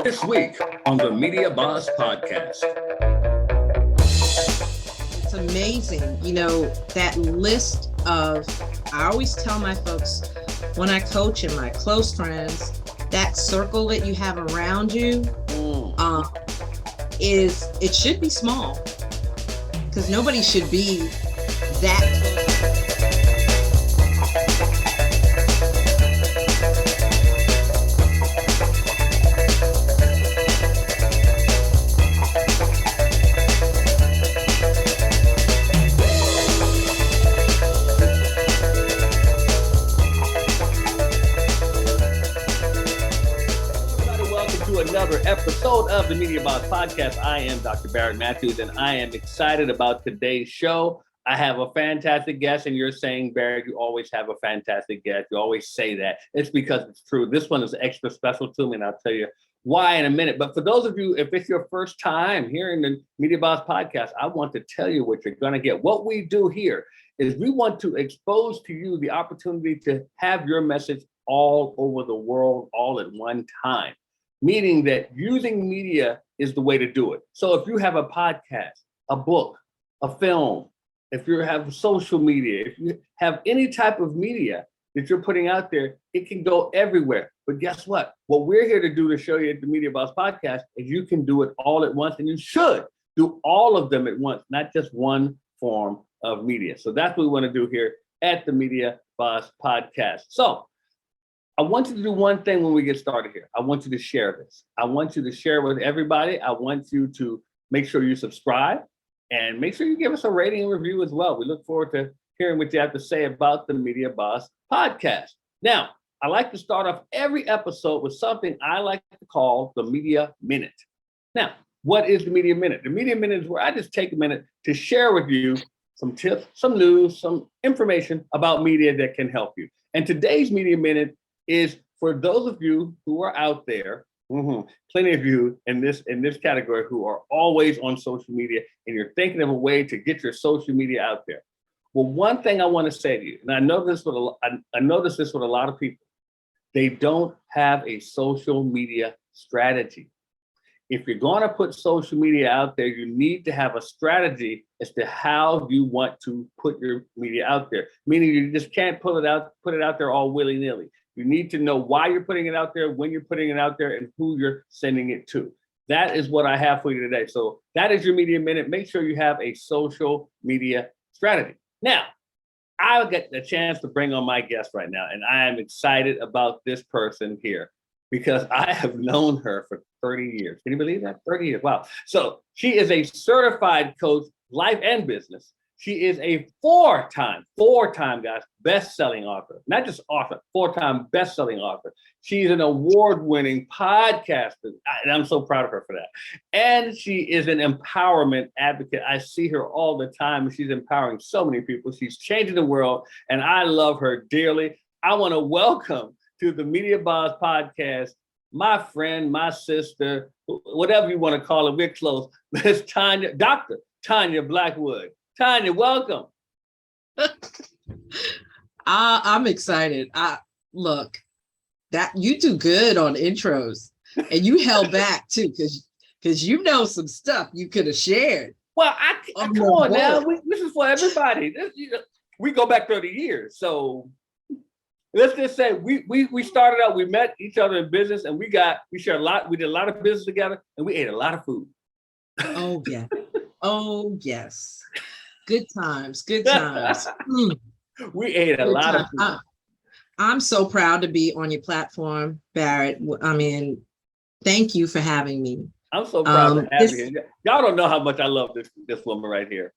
This week on the Media Boss Podcast. It's amazing, that list of, I always tell my folks when I coach and my close friends, that circle that you have around you it should be small because nobody should be that close. Another episode of the Media Boss Podcast. I am Dr. Barrett Matthews, and I am excited about today's show. I have a fantastic guest, and you're saying, Barrett, you always have a fantastic guest. You always say that. It's because it's true. This one is extra special to me, and I'll tell you why in a minute. But for those of you, if it's your first time hearing the Media Boss Podcast, I want to tell you what you're going to get. What we do here is we want to expose to you the opportunity to have your message all over the world, all at one time. Meaning that using media is the way to do it. So if you have a podcast, a book, a film, if you have social media, if you have any type of media that you're putting out there, it can go everywhere. But guess what? What we're here to do to show you at the Media Boss Podcast is you can do it all at once, and you should do all of them at once, not just one form of media. So that's what we want to do here at the Media Boss Podcast. So I want you to do one thing when we get started here. I want you to share this. I want you to share with everybody. I want you to make sure you subscribe and make sure you give us a rating and review as well. We look forward to hearing what you have to say about the Media Boss Podcast. Now, I like to start off every episode with something I like to call the Media Minute. Now, what is the Media Minute? The Media Minute is where I just take a minute to share with you some tips, some news, some information about media that can help you. And today's Media Minute is for those of you who are out there, plenty of you in this category who are always on social media and you're thinking of a way to get your social media out there. Well, one thing I want to say to you, and I noticed this with a lot of people, they don't have a social media strategy. If you're going to put social media out there, you need to have a strategy as to how you want to put your media out there. Meaning you just can't put it out there all willy-nilly. You need to know why you're putting it out there, when you're putting it out there, and who you're sending it to. That is what I have for you today. So that is your Media Minute. Make sure you have a social media strategy. Now, I'll get the chance to bring on my guest right now, and I am excited about this person here because I have known her for 30 years. Can you believe that? 30 years. Wow. So she is a certified coach, life and business. She is a four-time, guys, best-selling author. Not just author, four-time best-selling author. She's an award-winning podcaster, and I'm so proud of her for that. And she is an empowerment advocate. I see her all the time, and she's empowering so many people. She's changing the world, and I love her dearly. I want to welcome to the Media Boss Podcast my friend, my sister, whatever you want to call her. We're close. Miss Tonia, Dr. Tonia Blackwood. Tonia, welcome. I'm excited. Look, that you do good on intros, and you held back too, because you know some stuff you could have shared. Well, come on now. This is for everybody. We go back 30 years, so let's just say we started out. We met each other in business, and we shared a lot. We did a lot of business together, and we ate a lot of food. Oh yeah. Oh yes. Good times. We ate a lot of food. I'm so proud to be on your platform, Barrett. I mean, thank you for having me. I'm so proud to have you. Y'all don't know how much I love this woman right here.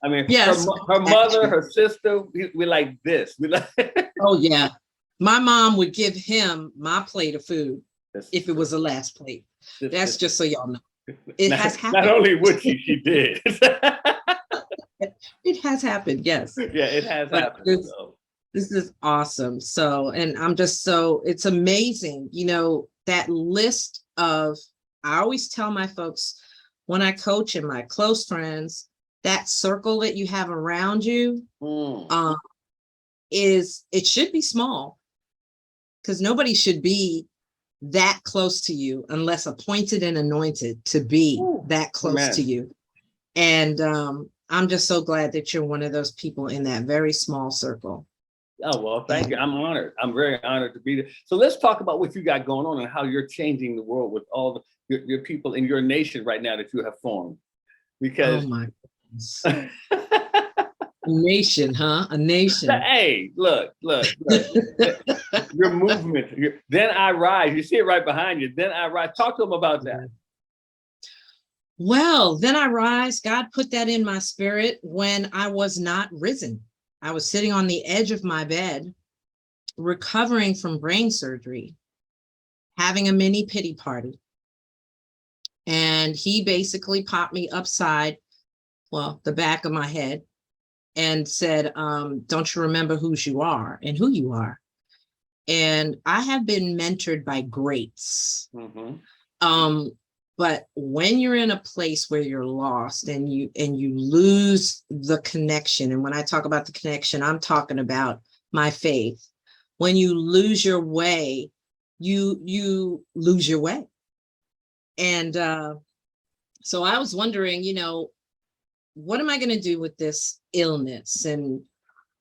I mean, yes, her mother, her sister, we like this. Oh yeah. My mom would give him my plate of food if it was the last plate. That's just so y'all know. It has happened. Not only would she did. It has happened, yes. Yeah, it has happened. This is awesome. So, and I'm just it's amazing, that list of, I always tell my folks when I coach and my close friends, that circle that you have around you it should be small because nobody should be that close to you unless appointed and anointed to be that close to you. And I'm just so glad that you're one of those people in that very small circle. Oh, well, thank you. I'm honored. I'm very honored to be there. So let's talk about what you got going on and how you're changing the world with all your people in your nation right now that you have formed. Because oh my goodness. A nation, huh? A nation. Hey, look. Your movement. Then I Rise. You see it right behind you. Then I Rise. Talk to them about that. Well, Then I Rise. God put that in my spirit when I was not risen. I was sitting on the edge of my bed, recovering from brain surgery, having a mini pity party. And he basically popped me upside, the back of my head, and said, don't you remember whose you are and who you are? And I have been mentored by greats. But when you're in a place where you're lost and you lose the connection, and when I talk about the connection, I'm talking about my faith. When you lose your way, you lose your way. And so I was wondering, what am I going to do with this illness? And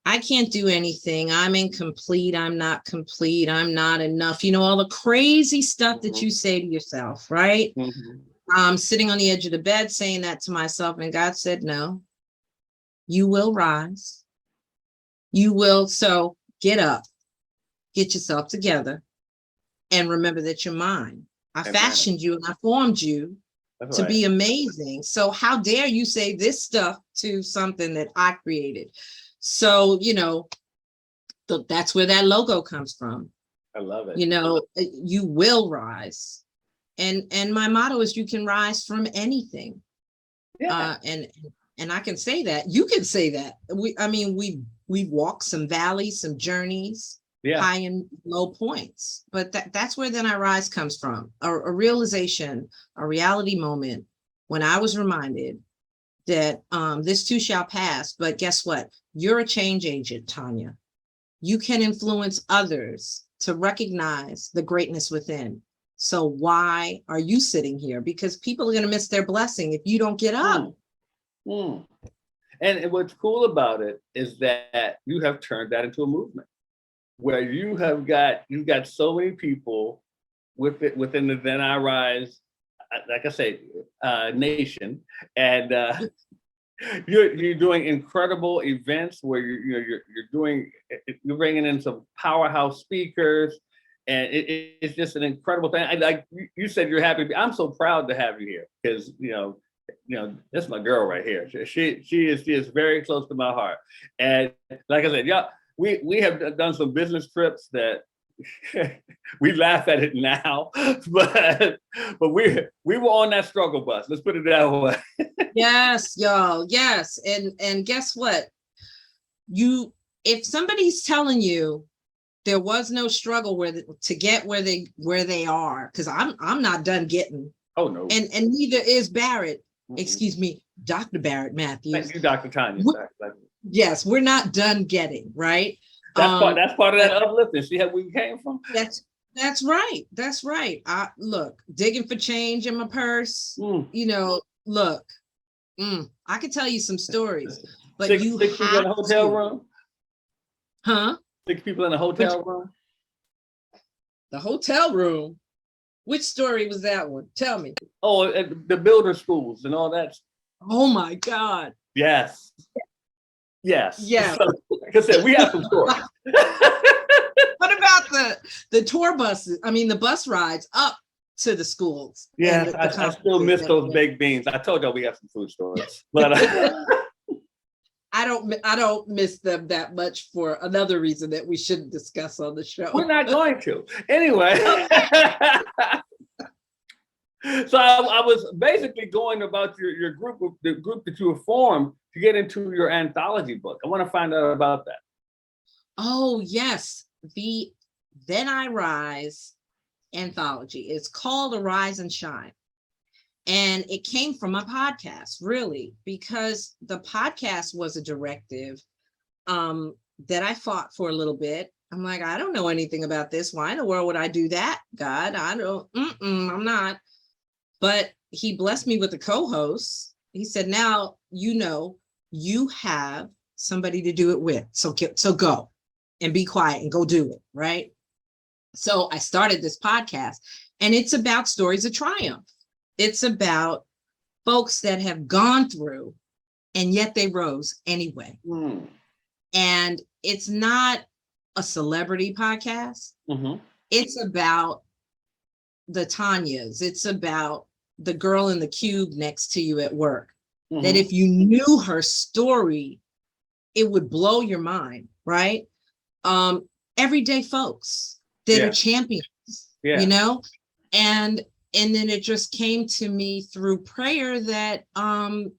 I can't do anything. I'm incomplete. I'm not complete. I'm not enough. All the crazy stuff that you say to yourself, right? I'm sitting on the edge of the bed saying that to myself. And God said, no, you will rise. You will. So get up, get yourself together, and remember that you're mine. I fashioned you and I formed you to be amazing. So how dare you say this stuff to something that I created? So, that's where that logo comes from. I love it. You will rise. And my motto is you can rise from anything. Yeah. And I can say that. You can say that. We walked some valleys, some journeys, high and low points. But that's where Then I Rise comes from. A realization, a reality moment when I was reminded that this too shall pass. But guess what? You're a change agent, Tonia. You can influence others to recognize the greatness within. So why are you sitting here? Because people are going to miss their blessing if you don't get up. And what's cool about it is that you have turned that into a movement where you've got so many people within the Then I Rise, like I say, nation, and you're doing incredible events where you're bringing in some powerhouse speakers, and it's just an incredible thing. Like you said, you're happy. I'm so proud to have you here because that's my girl right here. She is very close to my heart, and like I said, we have done some business trips that we laugh at it now, but we were on that struggle bus. Let's put it that way. Yes, y'all. Yes, and guess what? If somebody's telling you there was no struggle to get where they are, because I'm not done getting. Oh no. And neither is Barrett. Excuse me, Dr. Barrett Matthews. Thank you, Dr. Tonia. Yes, we're not done getting, right? That's part of that uplifting. See how we came from? That's right. That's right. Look, digging for change in my purse. Look, I could tell you some stories, but six people in a hotel room. Huh? 6 people in a hotel room. The hotel room. Which story was that one? Tell me. Oh, the builder schools and all that. Oh my God. Yes. Yeah. So, like I said, we have some stories. What about the tour buses? I mean, the bus rides up to the schools. Yeah, I still miss those baked beans. I told y'all we have some food stories, but I don't miss them that much for another reason that we shouldn't discuss on the show. We're not going to. Anyway. So I was basically going about your group, the group that you have formed to get into your anthology book. I want to find out about that. Oh, yes. The Then I Rise anthology. It's called Arise and Shine. And it came from a podcast, really, because the podcast was a directive that I fought for a little bit. I'm like, I don't know anything about this. Why in the world would I do that? God, I don't, I'm not. But he blessed me with a co-host. He said, now, you have somebody to do it with. So go and be quiet and go do it. Right. So I started this podcast, and it's about stories of triumph. It's about folks that have gone through and yet they rose anyway. Mm. And it's not a celebrity podcast. Mm-hmm. It's about the Tonias. It's about the girl in the cube next to you at work. Mm-hmm. That if you knew her story, it would blow your mind, right? Everyday folks that are champions, and then it just came to me through prayer that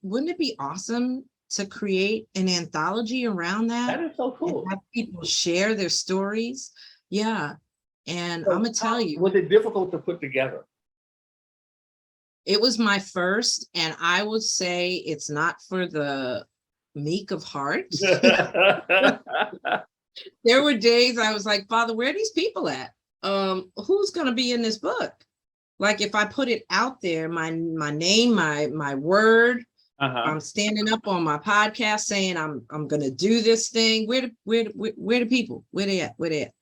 wouldn't it be awesome to create an anthology around that? That is so cool. And have people share their stories. Yeah. And so I'm gonna tell you. Was it difficult to put together? It was my first, and I would say it's not for the meek of heart. There were days I was like, Father, where are these people at? Who's gonna be in this book? Like, if I put it out there, my name, my word, I'm standing up on my podcast saying I'm gonna do this thing. Where the people? Where they at? Where they at?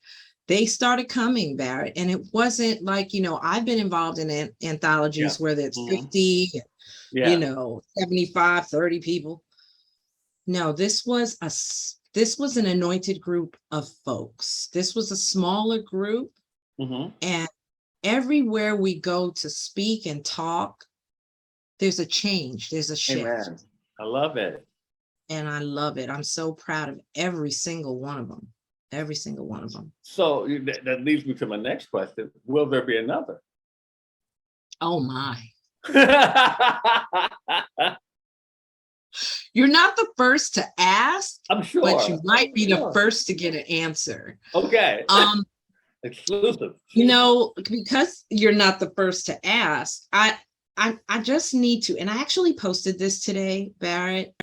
They started coming, Barrett, and it wasn't like, I've been involved in anthologies where it's 50, 75, 30 people. No, this was an anointed group of folks. This was a smaller group, and everywhere we go to speak and talk, there's a change, there's a shift. Amen. I love it. And I love it. I'm so proud of every single one of them. Every single one of them. So that leads me to my next question. Will there be another? Oh my. You're not the first to ask. I'm sure. But you might be the first to get an answer. Okay. Exclusive. Because you're not the first to ask, I just need to, and I actually posted this today, Barrett.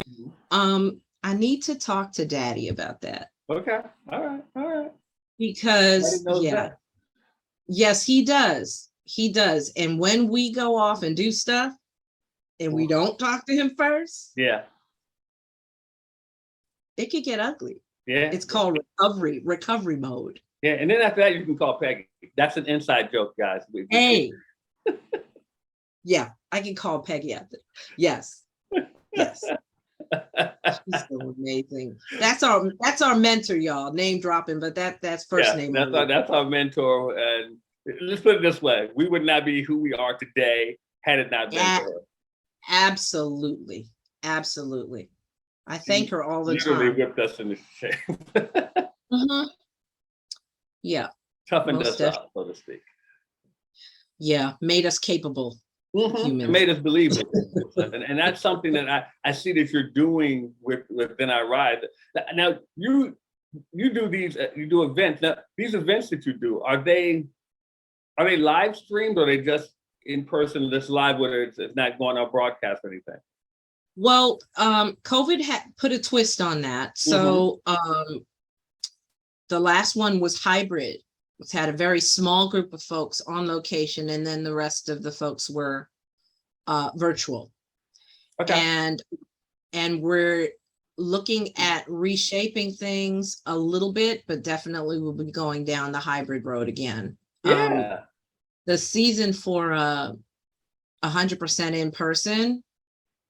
I need to talk to Daddy about that. Okay. All right. Because yes, he does. He does. And when we go off and do stuff and we don't talk to him first, it could get ugly. Yeah. It's called recovery mode. Yeah, and then after that, you can call Peggy. That's an inside joke, guys. Hey. Yeah, I can call Peggy after. Yes. She's so amazing. That's our mentor, y'all. Name dropping, but that's first name. That's our mentor. And let's put it this way: we would not be who we are today had it not been for her. Absolutely. I thank her all the time. Literally whipped us in the shape. Yeah. Toughened us up, so to speak. Yeah, made us capable. Made us believe it. And that's something that I see that you're doing within our ride. Now you do these, you do events. Now these events that you do, are they live streamed, or are they just in person, just live, whether it's not going on broadcast or anything? Well, COVID had put a twist on that. So the last one was hybrid. It's had a very small group of folks on location, and then the rest of the folks were virtual. Okay. And we're looking at reshaping things a little bit, but definitely we'll be going down the hybrid road again. Yeah. The season for 100% in person,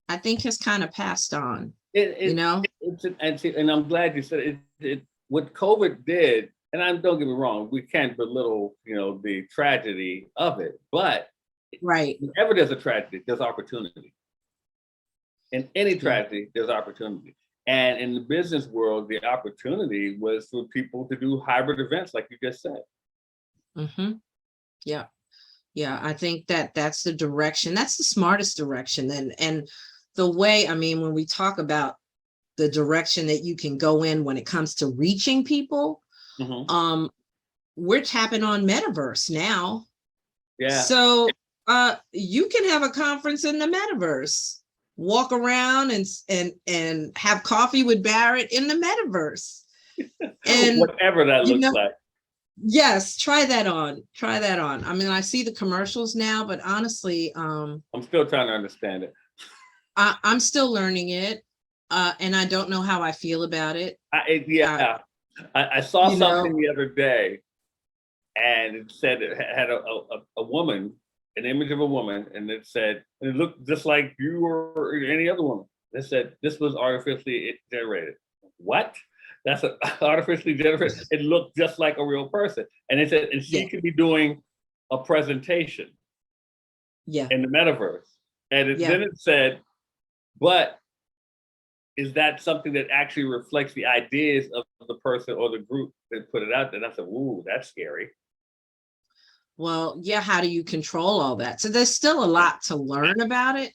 I think, has kind of passed on. And I'm glad you said it. What COVID did, and don't get me wrong, we can't belittle, the tragedy of it, but whenever there's a tragedy, there's opportunity. In any tragedy, there's opportunity. And in the business world, the opportunity was for people to do hybrid events, like you just said. Yeah, I think that's the direction. That's the smartest direction. And the way, when we talk about the direction that you can go in when it comes to reaching people, we're tapping on metaverse now. Yeah. So you can have a conference in the metaverse, walk around and have coffee with Barrett in the metaverse. And whatever that looks like. Yes, try that on. Try that on. I mean, I see the commercials now, but honestly, I'm still trying to understand it. I'm still learning it, and I don't know how I feel about it. I saw something the other day, and it said it had a woman, an image of a woman, and it said, and it looked just like you or any other woman. It said this was artificially generated. What? That's artificially generated. It looked just like a real person, and it said, and she could be doing a presentation, in the metaverse, and then it said, but is that something that actually reflects the ideas of the person or the group that put it out there? And I said, ooh, that's scary. Well, yeah, how do you control all that? So there's still a lot to learn about it,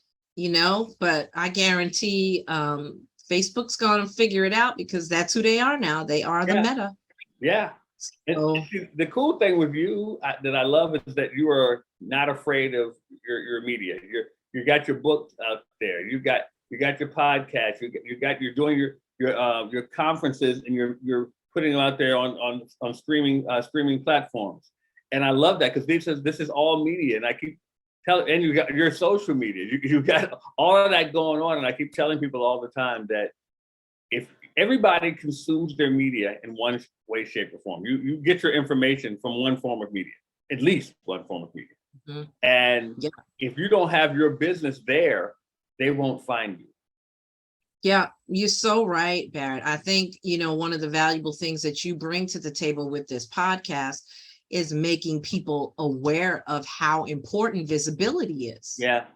but I guarantee Facebook's going to figure it out because that's who they are now. They are the meta. Yeah. So, the cool thing with you that I love is that you are not afraid of your media. You got your books out there. You got your podcast. You're doing your conferences, and you're putting them out there on streaming platforms. And I love that because this is all media, and I keep telling, and you got your social media. You got all of that going on, and I keep telling people all the time that if everybody consumes their media in one way, shape, or form, you get your information from one form of media, at least one form of media. Mm-hmm. And if you don't have your business there, they won't find you. Yeah, you're so right, Barrett. I think, one of the valuable things that you bring to the table with this podcast is making people aware of how important visibility is. Yeah.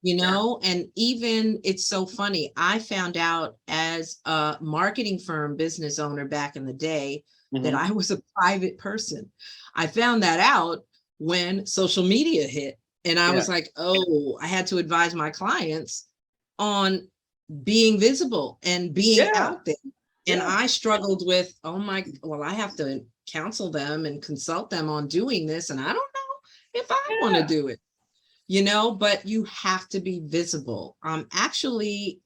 And even it's so funny. I found out as a marketing firm business owner back in the day that I was a private person. I found that out when social media hit. And I was like, I had to advise my clients on being visible and being out there. And I struggled with, I have to counsel them and consult them on doing this. And I don't know if I want to do it, but you have to be visible. Actually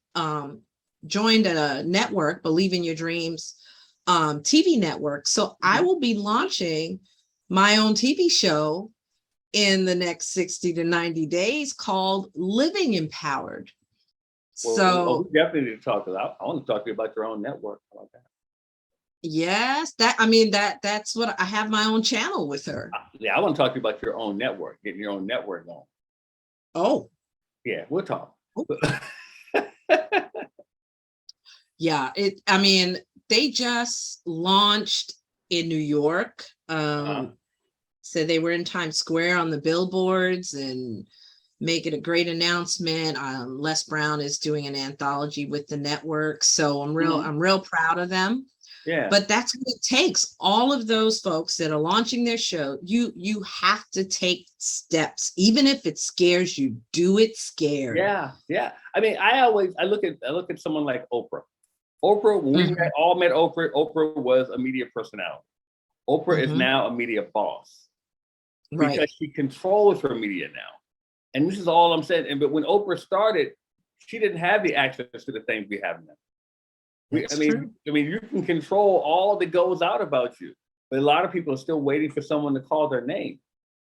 joined a network, Believe in Your Dreams TV network. So I will be launching my own TV show in the next 60 to 90 days called Living Empowered. Well, we definitely need to talk about. I want to talk to you about your own network. How about that? Yes, that's what I have, my own channel with her. I want to talk to you about your own network, getting your own network on. Oh. Yeah, we'll talk. Yeah, they just launched in New York. So they were in Times Square on the billboards and making a great announcement. Les Brown is doing an anthology with the network. So I'm real proud of them. Yeah. But that's what it takes. All of those folks that are launching their show, you have to take steps. Even if it scares you, do it scared. Yeah. I mean, I look at someone like Oprah. When we all met Oprah was a media personality. Oprah is now a media boss. Because she controls her media now. And this is all I'm saying. But when Oprah started, she didn't have the access to the things we have now. I mean, you can control all that goes out about you, but a lot of people are still waiting for someone to call their name.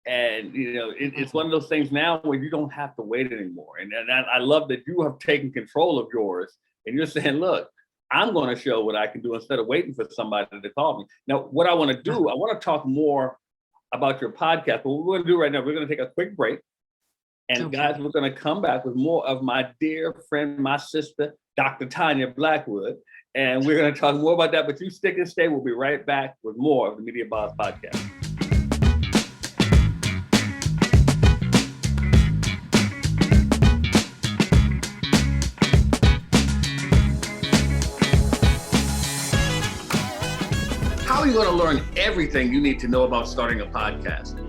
And it's one of those things now where you don't have to wait anymore. And I love that you have taken control of yours, and you're saying, look, I'm going to show what I can do instead of waiting for somebody to call me. Now, what I want to do, I want to talk more about your podcast. But what we're going to do right now, we're going to take a quick break. And guys, we're going to come back with more of my dear friend, my sister, Dr. Tonia Blackwood. And we're going to talk more about that. But you stick and stay. We'll be right back with more of the Media Boss Podcast. How are you going to learn everything you need to know about starting a podcast?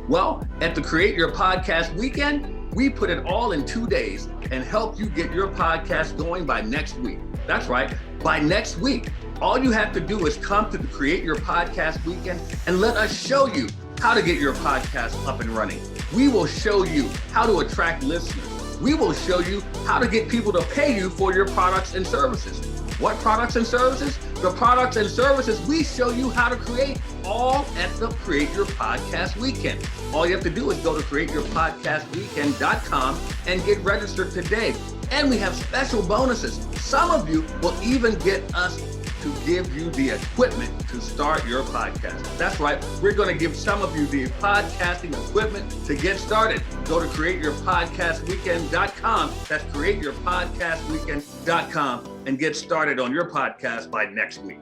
Well, at the Create Your Podcast Weekend, we put it all in 2 days and help you get your podcast going by next week. That's right, by next week. All you have to do is come to the Create Your Podcast Weekend and let us show you how to get your podcast up and running. We will show you how to attract listeners. We will show you how to get people to pay you for your products and services. What products and services? The products and services we show you how to create, all at the Create Your Podcast Weekend. All you have to do is go to createyourpodcastweekend.com and get registered today. And we have special bonuses. Some of you will even get us to give you the equipment to start your podcast. That's right. We're going to give some of you the podcasting equipment to get started. Go to createyourpodcastweekend.com. That's createyourpodcastweekend.com and get started on your podcast by next week.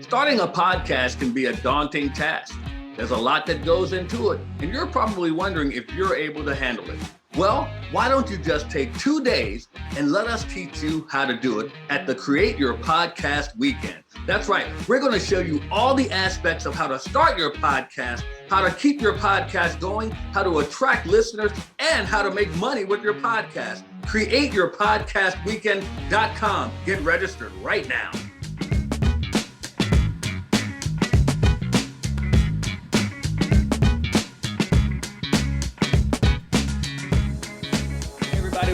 Starting a podcast can be a daunting task. There's a lot that goes into it, and you're probably wondering if you're able to handle it. Well, why don't you just take 2 days and let us teach you how to do it at the Create Your Podcast Weekend. That's right. We're going to show you all the aspects of how to start your podcast, how to keep your podcast going, how to attract listeners, and how to make money with your podcast. CreateYourPodcastWeekend.com. Get registered right now.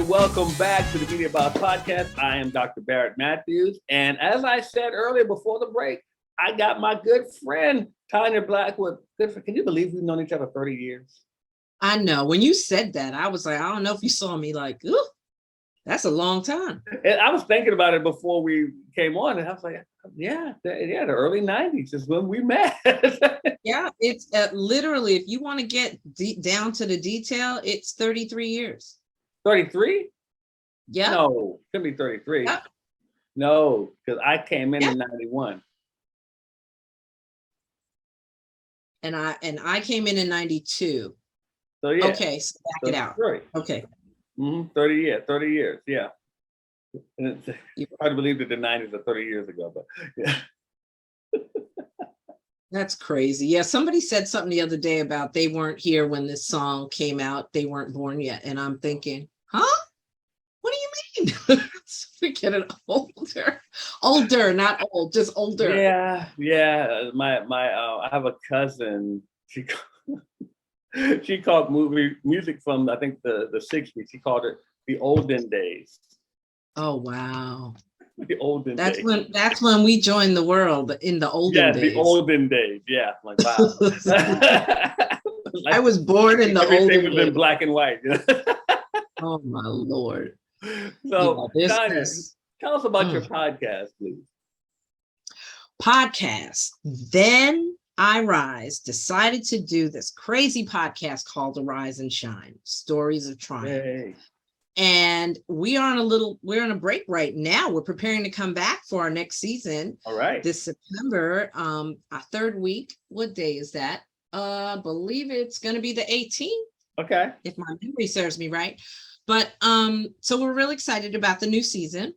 Welcome back to the Media Boss Podcast. I am Dr. Barrett Matthews. And as I said earlier before the break, I got my good friend, Tonia Blackwood. Can you believe we've known each other 30 years? I know. When you said that, I was like, I don't know if you saw me like, ooh, that's a long time. And I was thinking about it before we came on, and I was like, the early 90s is when we met. Yeah, it's literally, if you want to get down to the detail, it's 33 years. 33? Yeah. No, it could be 33. Yeah. No, because I came in 91. And I came in 92. So yeah. Okay, so back it out. Right. Okay. 30 years, yeah. And it's hard to believe that the 90s are 30 years ago, but yeah. That's crazy. Yeah, somebody said something the other day about they weren't here when this song came out. They weren't born yet. And I'm thinking, huh? What do you mean? We're getting older. Older, not old, just older. Yeah. I have a cousin. She called music from, I think, the 60s. She called it the olden days. Oh, wow. The olden days. That's when we joined the world, in the olden days. Yeah, the olden days. Yeah, like wow. I was born in the olden days. Everything was in black and white. Oh my Lord. So, Tonia, tell us about your podcast, please. Podcast. Then I Rise decided to do this crazy podcast called Arise and Shine: Stories of Triumph. Yay. And we're on a break right now. We're preparing to come back for our next season. All right. This September, our third week. What day is that? I believe it's going to be the 18th. Okay. If my memory serves me right. But so we're really excited about the new season.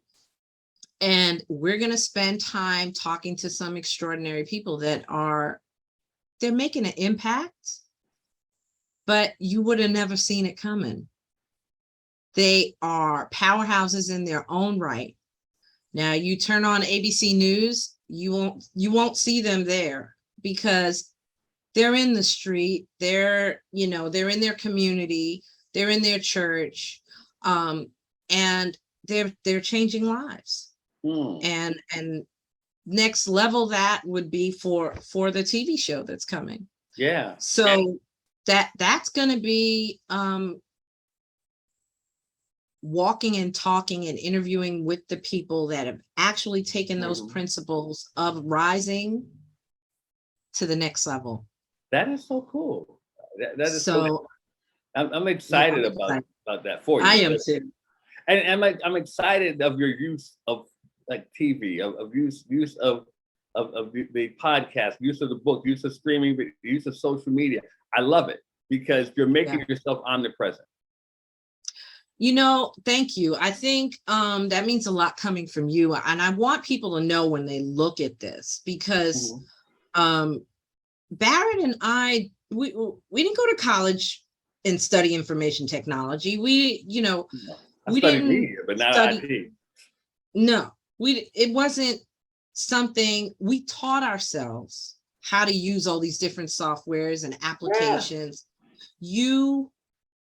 And we're going to spend time talking to some extraordinary people they're making an impact, but you would have never seen it coming. They are powerhouses in their own right. Now you turn on ABC News, you won't see them there because they're in the street, they're in their community, they're in their church, and they're changing lives. And next level that would be for the TV show that's coming. Yeah. So that's going to be walking and talking and interviewing with the people that have actually taken those principles of rising to the next level. That is so cool. That is so cool. I'm excited about that for you. I am too. And I'm excited of your use of like TV, of use of the podcast, use of the book, use of streaming, use of social media. I love it because you're making yourself omnipresent. Thank you. I think that means a lot coming from you. And I want people to know when they look at this, because Barrett and I, we didn't go to college and study information technology. We didn't media, but not IT. No, it wasn't something we taught ourselves how to use all these different softwares and applications. It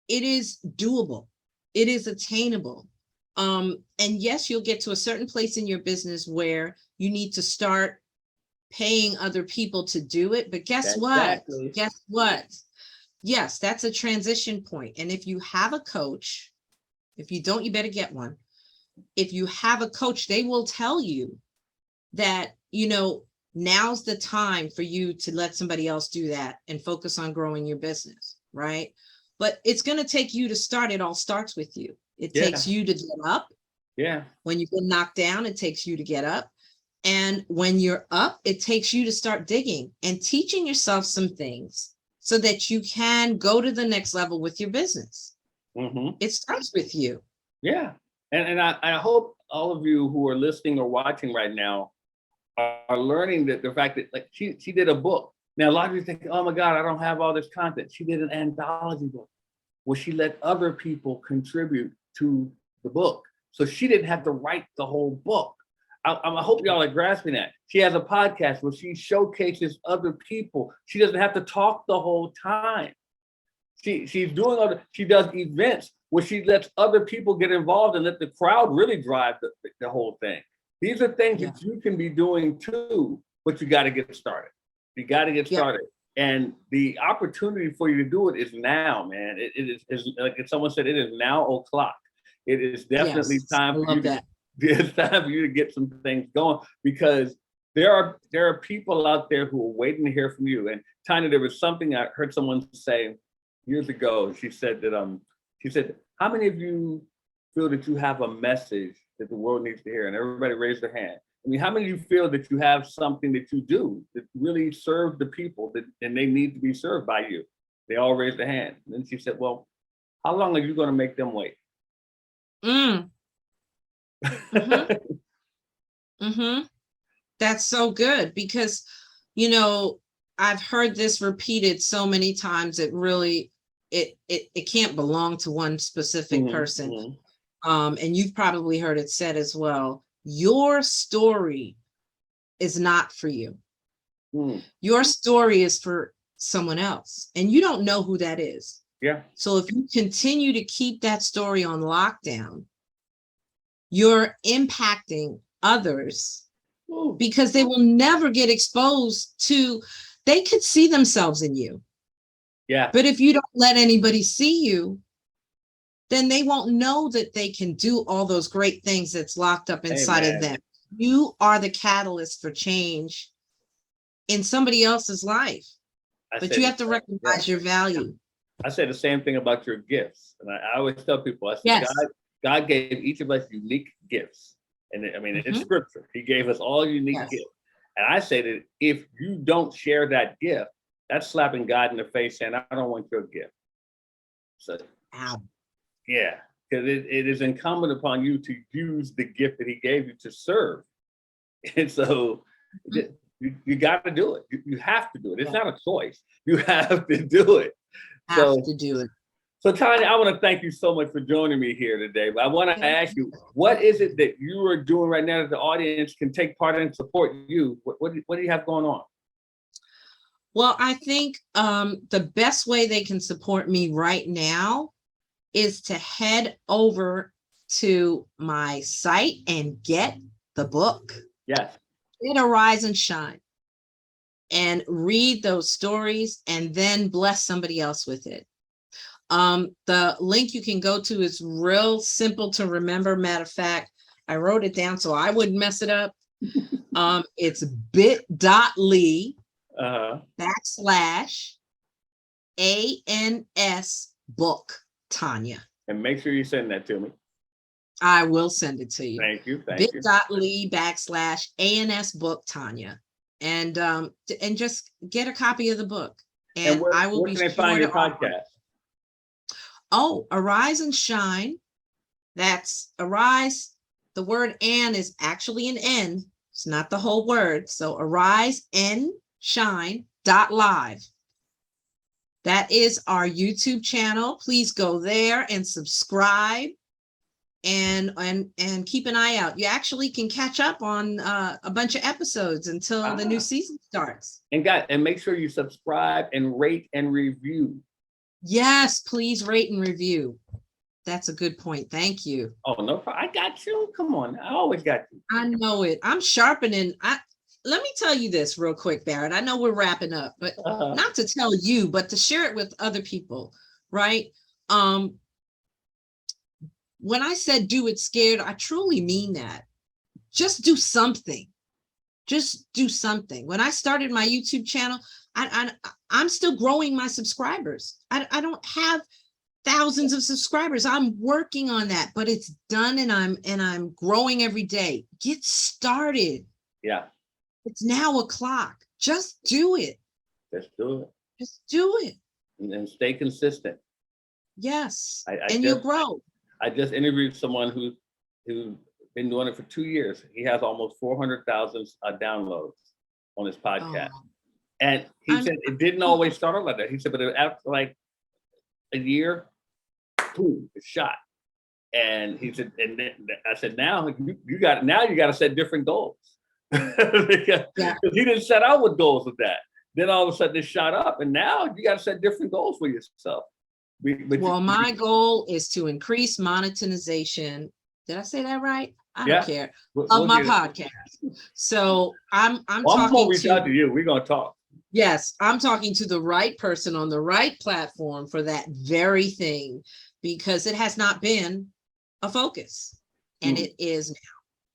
is doable. It is attainable. And yes, you'll get to a certain place in your business where you need to start paying other people to do it. But guess what? Exactly. Guess what? Yes, that's a transition point. And if you have a coach, if you don't, you better get one. If you have a coach, they will tell you that, now's the time for you to let somebody else do that and focus on growing your business, right? But it's going to take you to start. It all starts with you. It takes you to get up. Yeah. When you've been knocked down, it takes you to get up. And when you're up, it takes you to start digging and teaching yourself some things so that you can go to the next level with your business. Mm-hmm. It starts with you. Yeah. And I hope all of you who are listening or watching right now are learning that the fact that, like, she did a book. Now, a lot of you think, oh my God, I don't have all this content. She did an anthology book where she let other people contribute to the book. So she didn't have to write the whole book. I hope y'all are grasping that. She has a podcast where she showcases other people. She doesn't have to talk the whole time. She does events where she lets other people get involved and let the crowd really drive the whole thing. These are things that you can be doing too, but you got to get started. You got to get started. And the opportunity for you to do it is now, man. It is like someone said, it is now o'clock. It is definitely time for you to it's time for you to get some things going, because there are people out there who are waiting to hear from you. And Tonia, there was something I heard someone say years ago. She said, how many of you feel that you have a message that the world needs to hear? And everybody raised their hand. I mean, how many of you feel that you have something that you do that really serves the people and they need to be served by you? They all raised their hand. And then she said, well, how long are you going to make them wait? That's so good, because, I've heard this repeated so many times. It really, it can't belong to one specific person. And you've probably heard it said as well. Your story is not for you. Your story is for someone else, and you don't know who that is. Yeah. So if you continue to keep that story on lockdown, you're impacting others because they will never get exposed to, they could see themselves in you. Yeah. But if you don't let anybody see you, then they won't know that they can do all those great things that's locked up inside of them. You are the catalyst for change in somebody else's life, but you have to recognize your value. I say the same thing about your gifts. And I always tell people, I say, God gave each of us unique gifts. And I mean, it's scripture. He gave us all unique gifts. And I say that if you don't share that gift, that's slapping God in the face saying, I don't want your gift. So, yeah, because it is incumbent upon you to use the gift that he gave you to serve. And so you got to do it. You have to do it. It's not a choice. You have to do it. So Tonia, I want to thank you so much for joining me here today. But I want to ask you, what is it that you are doing right now that the audience can take part in and support you? What do you have going on? Well, I think the best way they can support me right now is to head over to my site and get the book. Yes. Get Arise and Shine and read those stories and then bless somebody else with it. The link you can go to is real simple to remember. Matter of fact, I wrote it down so I wouldn't mess it up. It's bit.ly /ANS book Tonia. And make sure you send that to me. I will send it to you. Thank you. bit.ly /ANS book Tonia. And just get a copy of the book. And I will be sure to find your podcast. Oh, Arise and Shine. That's Arise. The word "and" is actually an N. It's not the whole word. So Arise and Shine.live. That is our YouTube channel. Please go there and subscribe and keep an eye out. You actually can catch up on a bunch of episodes until the new season starts. And make sure you subscribe and rate and review. Yes, please rate and review. That's a good point. Thank you. Oh, no problem. I got you. Come on. I always got you. I know it. I'm sharpening. Let me tell you this real quick, Barrett. I know we're wrapping up, but not to tell you, but to share it with other people, right? When I said do it scared, I truly mean that. Just do something. Just do something. When I started my YouTube channel, I'm still growing my subscribers. I don't have thousands of subscribers. I'm working on that, but it's done, and I'm growing every day. Get started. Yeah. It's now o'clock. Just do it. Just do it. Just do it. And stay consistent. Yes. You'll grow. I just interviewed someone who's been doing it for 2 years. He has almost 400,000 downloads on his podcast. Oh. And he said it didn't always start out like that. He said, but after like a year, boom, it's shot. And he said, and then I said, now you got to set different goals. because he didn't set out with goals with that. Then all of a sudden it shot up, and now you got to set different goals for yourself. My goal is to increase monetization. Did I say that right? I don't care. Of my podcast. So I'm talking gonna reach out to you. We're gonna talk. Yes, I'm talking to the right person on the right platform for that very thing, because it has not been a focus, and it is now.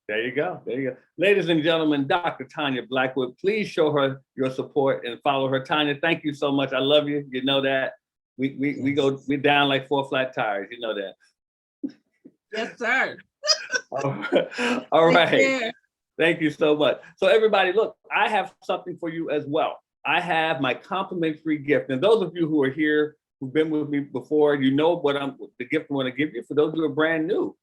There you go. There you go. Ladies and gentlemen, Dr. Tonia Blackwood, please show her your support and follow her. Tonia, thank you so much. I love you. You know that. We're down like 4 flat tires. You know that. Yes, sir. All right. Thank you so much. So everybody, look, I have something for you as well. I have my complimentary gift. And those of you who are here, who've been with me before, you know the gift I want to give you. For those who are brand new,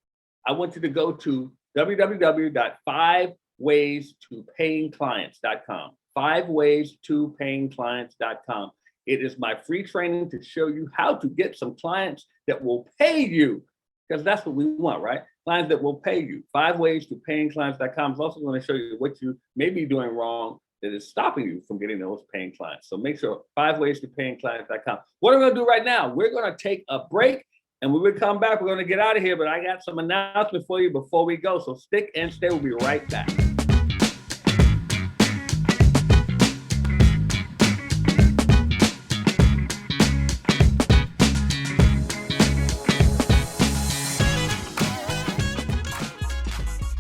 I want you to go to www.5waystoPayingClients.com. 5waystoPayingClients.com. It is my free training to show you how to get some clients that will pay you, because that's what we want, right? Clients that will pay you. 5waystoPayingClients.com is also going to show you what you may be doing wrong that is stopping you from getting those paying clients. So make sure 5waystoPayingClients.com. What are we going to do right now? We're going to take a break. And when we come back, we're going to get out of here, but I got some announcements for you before we go. So stick and stay. We'll be right back.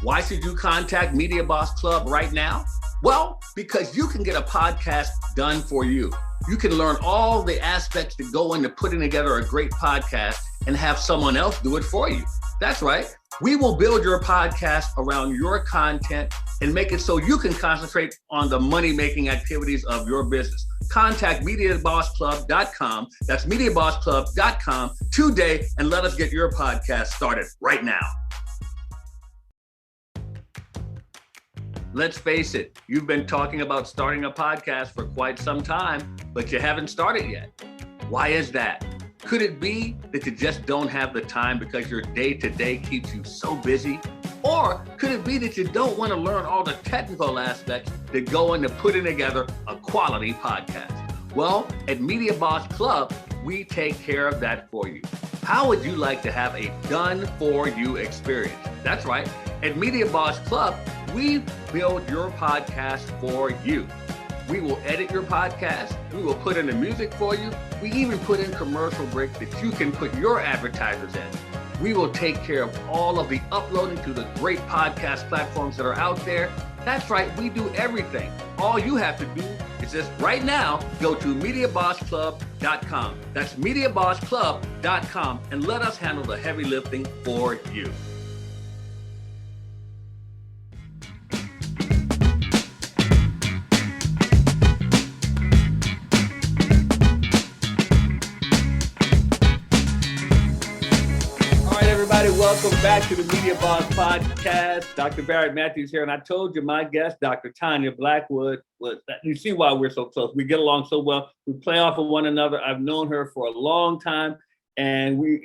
Why should you contact Media Boss Club right now? Well, because you can get a podcast done for you. You can learn all the aspects that go into putting together a great podcast and have someone else do it for you. That's right. We will build your podcast around your content and make it so you can concentrate on the money-making activities of your business. Contact MediaBossClub.com. That's MediaBossClub.com today, and let us get your podcast started right now. Let's face it, you've been talking about starting a podcast for quite some time, but you haven't started yet. Why is that? Could it be that you just don't have the time because your day-to-day keeps you so busy? Or could it be that you don't want to learn all the technical aspects that go into putting together a quality podcast? Well, at Media Boss Club, we take care of that for you. How would you like to have a done-for-you experience? That's right. At Media Boss Club, we build your podcast for you. We will edit your podcast. We will put in the music for you. We even put in commercial breaks that you can put your advertisers in. We will take care of all of the uploading to the great podcast platforms that are out there. That's right, we do everything. All you have to do is just right now go to MediaBossClub.com. That's MediaBossClub.com, and let us handle the heavy lifting for you. Welcome back to the Media Boss Podcast. Dr. Barrett Matthews here, and I told you my guest, Dr. Tonia Blackwood, you see why we're so close. We get along so well. We play off of one another. I've known her for a long time, and we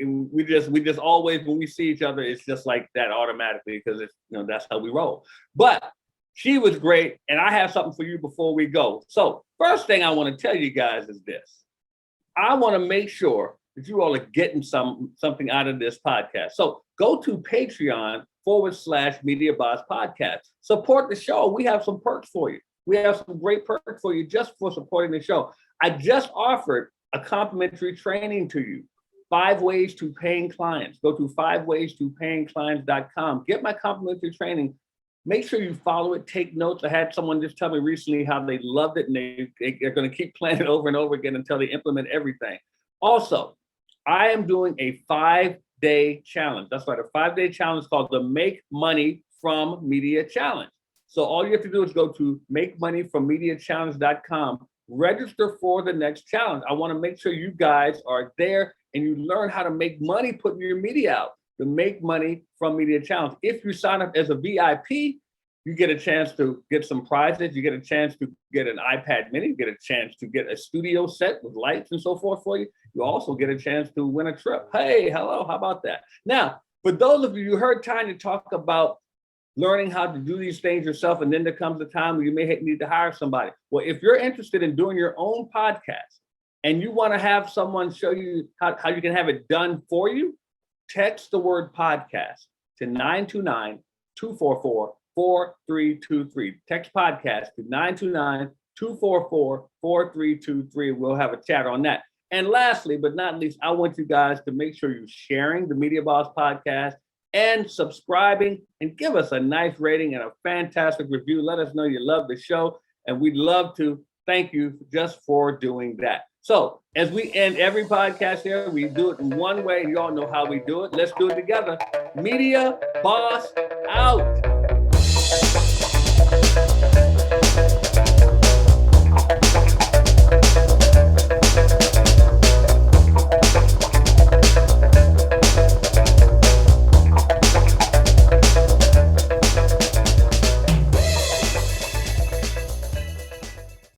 just always, when we see each other, it's just like that automatically, because it's, that's how we roll. But she was great, and I have something for you before we go. So first thing I want to tell you guys is this. I want to make sure that you all are getting something out of this podcast. So go to Patreon/Media Boss Podcast. Support the show. We have some perks for you. We have some great perks for you just for supporting the show. I just offered a complimentary training to you. 5 ways to paying clients. Go to 5waystoPayingClients.com. Get my complimentary training. Make sure you follow it, take notes. I had someone just tell me recently how they loved it and they're going to keep playing it over and over again until they implement everything. Also, I am doing a 5-day challenge. That's right, a 5-day challenge called the Make Money from Media Challenge. So all you have to do is go to MakeMoneyFromMediaChallenge.com, register for the next challenge. I want to make sure you guys are there and you learn how to make money putting your media out. The Make Money from Media Challenge. If you sign up as a VIP, you get a chance to get some prizes. You get a chance to get an iPad mini. You get a chance to get a studio set with lights and so forth for you. You also get a chance to win a trip. Hey, hello, how about that? Now, for those of you who heard Tonia talk about learning how to do these things yourself, and then there comes a time where you may need to hire somebody. Well, if you're interested in doing your own podcast and you want to have someone show you how you can have it done for you, text the word podcast to 929-244-4323. Text podcast to 929-244-4323. We'll have a chat on that. And lastly, but not least, I want you guys to make sure you're sharing the Media Boss podcast and subscribing and give us a nice rating and a fantastic review. Let us know you love the show. And we'd love to thank you just for doing that. So as we end every podcast here, we do it in one way. You all know how we do it. Let's do it together. Media Boss out.